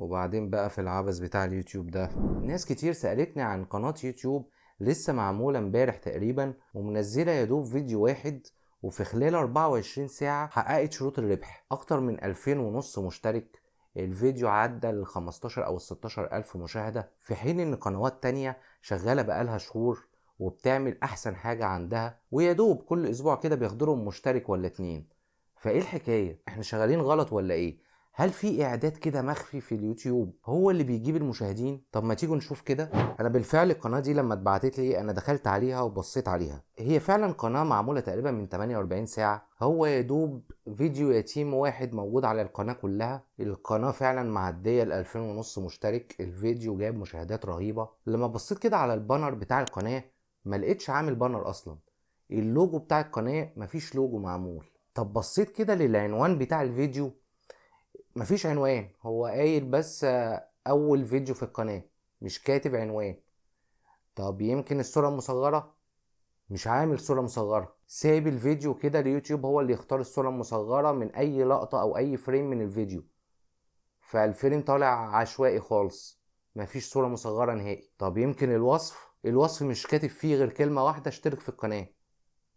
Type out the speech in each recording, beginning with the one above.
وبعدين بقى في العبث بتاع اليوتيوب ده، ناس كتير سألتني عن قناة يوتيوب لسه معمولة امبارح تقريبا ومنزلة يدوب فيديو واحد، وفي خلال 24 ساعة حققت شروط الربح أكتر من 2500 مشترك. الفيديو عدى ال 15 أو 16 ألف مشاهدة، في حين إن قنوات تانية شغالة بقالها شهور وبتعمل أحسن حاجة عندها ويدوب كل أسبوع كده بياخدلهم مشترك ولا اتنين. فإيه الحكاية؟ إحنا شغالين غلط ولا إيه؟ هل في اعداد كده مخفي في اليوتيوب هو اللي بيجيب المشاهدين؟ طب ما تيجوا نشوف كده. انا بالفعل القناه دي لما اتبعتت لي انا دخلت عليها وبصيت عليها، هي فعلا قناه معموله تقريبا من 48 ساعه، هو يا دوب فيديو يتيم واحد موجود على القناه كلها. القناه فعلا معديه ال 2000 ونص مشترك، الفيديو جاب مشاهدات رهيبه. لما بصيت كده على البانر بتاع القناه ما لقيتش عامل بانر اصلا، اللوجو بتاع القناه مفيش لوجو معمول. طب بصيت كده للعنوان بتاع الفيديو، مفيش عنوان، هو قايل بس اول فيديو في القناة، مش كاتب عنوان. طب يمكن الصورة المصغرة، مش عامل صورة مصغرة، سايب الفيديو كده اليوتيوب هو اللي يختار الصورة المصغرة من اي لقطة او اي فريم من الفيديو، فالفريم طالع عشوائي خالص، مفيش صورة مصغرة نهائي. طب يمكن الوصف مش كاتب فيه غير كلمة واحدة اشترك في القناة،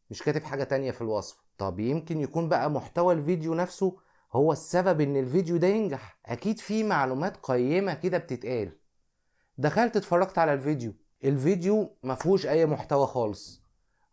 مش كاتب حاجة تانية في الوصف. طب يمكن يكون بقى محتوى الفيديو نفسه هو السبب ان الفيديو ده ينجح، اكيد في معلومات قيمة كده بتتقال. دخلت اتفرجت على الفيديو مفهوش اي محتوى خالص،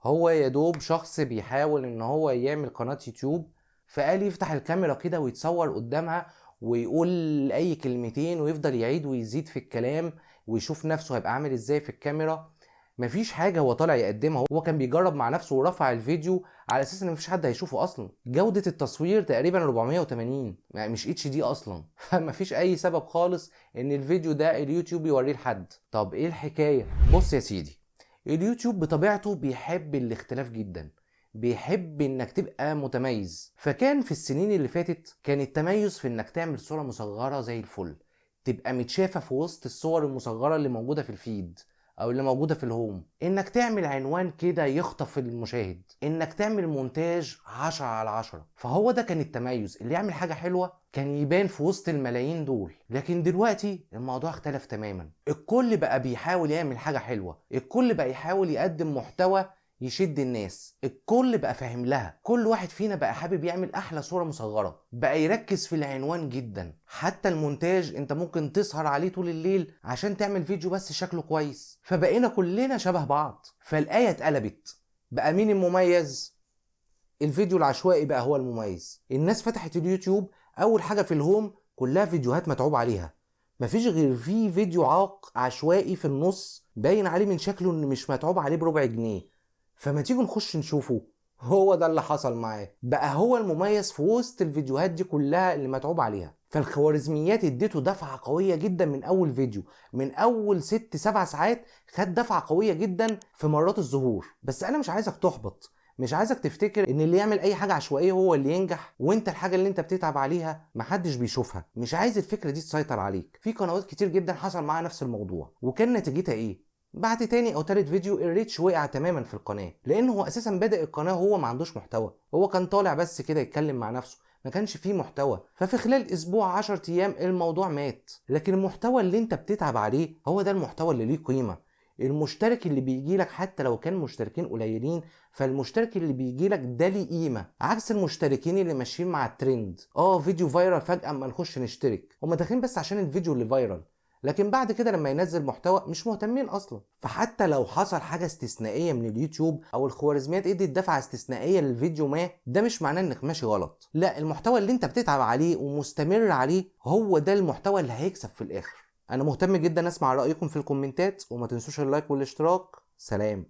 هو يا دوب شخص بيحاول ان هو يعمل قناة يوتيوب، فقال يفتح الكاميرا كده ويتصور قدامها ويقول اي كلمتين ويفضل يعيد ويزيد في الكلام ويشوف نفسه هيبقى عامل ازاي في الكاميرا. مفيش حاجة هو طالع يقدمها، هو كان بيجرب مع نفسه ورفع الفيديو على اساس ان مفيش حد هيشوفه اصلا. جودة التصوير تقريبا 480، يعني مش اتش دي اصلا فمفيش اي سبب خالص ان الفيديو ده اليوتيوب يوريه لحد. طب ايه الحكاية؟ بص يا سيدي، اليوتيوب بطبيعته بيحب الاختلاف جدا، بيحب انك تبقى متميز. فكان في السنين اللي فاتت كان التميز في انك تعمل صورة مصغرة زي الفل، تبقى متشافة في وسط الصور المصغرة اللي موجودة في الفيد او اللي موجودة في الهوم، انك تعمل عنوان كده يخطف المشاهد، انك تعمل مونتاج 10/10. فهو ده كان التميز، اللي يعمل حاجة حلوة كان يبان في وسط الملايين دول. لكن دلوقتي الموضوع اختلف تماما، الكل بقى بيحاول يعمل حاجة حلوة، الكل بقى يحاول يقدم محتوى يشد الناس، الكل بقى فاهم لها، كل واحد فينا بقى حابب يعمل احلى صورة مصغرة، بقى يركز في العنوان جدا. حتى المونتاج انت ممكن تسهر عليه طول الليل عشان تعمل فيديو بس شكله كويس. فبقينا كلنا شبه بعض، فالآية اتقلبت، بقى مين المميز؟ الفيديو العشوائي بقى هو المميز. الناس فتحت اليوتيوب اول حاجة في الهوم كلها فيديوهات متعوب عليها، مفيش غير في فيديو عاق عشوائي في النص باين عليه من شكله ان مش متعوب عليه بربع جنيه. فما تيجوا نخش نشوفه. هو ده اللي حصل معاه، بقى هو المميز في وسط الفيديوهات دي كلها اللي متعوب عليها. فالخوارزميات اديته دفعة قوية جدا من اول فيديو، من اول 6-7 ساعات خد دفعة قوية جدا في مرات الظهور. بس انا مش عايزك تحبط، مش عايزك تفتكر ان اللي يعمل اي حاجة عشوائية هو اللي ينجح وانت الحاجة اللي انت بتتعب عليها محدش بيشوفها. مش عايز الفكرة دي تسيطر عليك، في قنوات كتير جدا حصل معاها نفس الموضوع، وكان نتيجتها ايه؟ بعد تاني او تالت فيديو الريتش وقع تماما في القناة، لانه هو اساسا بدأ القناة وهو ما عندوش محتوى، هو كان طالع بس كده يتكلم مع نفسه، ما كانش فيه محتوى. ففي خلال اسبوع 10 ايام الموضوع مات. لكن المحتوى اللي انت بتتعب عليه هو ده المحتوى اللي ليه قيمة. المشترك اللي بيجيلك حتى لو كان مشتركين قليلين، فالمشترك اللي بيجيلك ده ليه قيمة، عكس المشتركين اللي ماشيين مع الترند. فيديو فايرال فجأة اما نخش نشترك، هما داخلين بس عشان الفيديو اللي فايرال، لكن بعد كده لما ينزل محتوى مش مهتمين اصلا. فحتى لو حصل حاجة استثنائية من اليوتيوب او الخوارزميات ادت دفعة استثنائية للفيديو ما، ده مش معناه انك ماشي غلط، لا، المحتوى اللي انت بتتعب عليه ومستمر عليه هو ده المحتوى اللي هيكسب في الاخر. انا مهتم جدا اسمع رأيكم في الكومنتات، وما تنسوش اللايك والاشتراك. سلام.